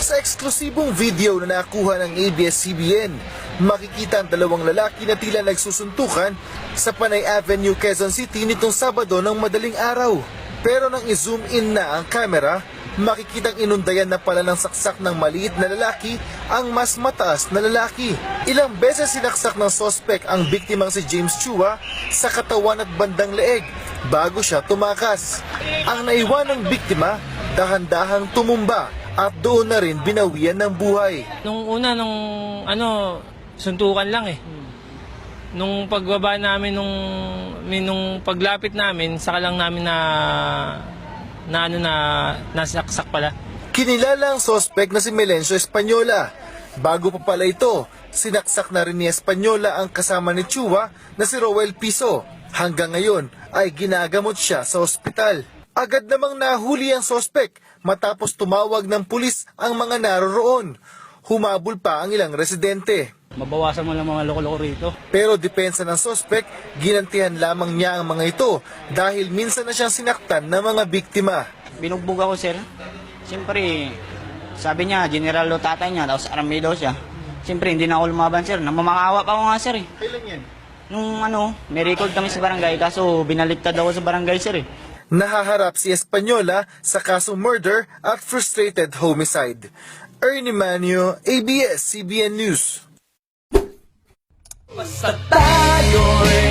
Sa eksklusibong video na nakuha ng ABS-CBN, makikita ang dalawang lalaki na tila nagsusuntukan sa Panay Avenue, Quezon City nitong Sabado ng madaling araw. Pero nang i-zoom in na ang camera, makikitang inundayan na pala ng saksak ng maliit na lalaki ang mas mataas na lalaki. Ilang beses sinaksak ng sospek ang biktimang si James Chua sa katawan at bandang leeg bago siya tumakas. Ang naiwan ng biktima, dahan-dahang tumumba at doon na rin binawian ng buhay. Nung una, suntukan lang eh. Nung pagbaba namin, nung paglapit namin, saka lang namin nasaksak pala. Kinilala ang sospek na si Melencio Española. Bago pa pala ito, sinaksak na rin ni Española ang kasama ni Chua na si Roel Piso. Hanggang ngayon ay ginagamot siya sa ospital. Agad namang nahuli ang sospek matapos tumawag ng pulis ang mga naroroon. Humabol pa ang ilang residente. Mabawasan mo lang mga loko-loko rito. Pero depensa ng sospek, ginantihan lamang niya ang mga ito dahil minsan na siyang sinaktan ng mga biktima. Binugbog ako, sir. Siyempre, sabi niya, general lo tatay niya, tapos army daw siya. Siyempre, hindi na ako lumaban, sir. Namamakawa pa ako nga, sir. Kailan yan? Nung may record kami sa barangay, kaso binaliktad ako sa barangay, sir. Nahaharap si Española sa kasong murder at frustrated homicide. Ernie Manio, ABS-CBN News. Basta tayo'y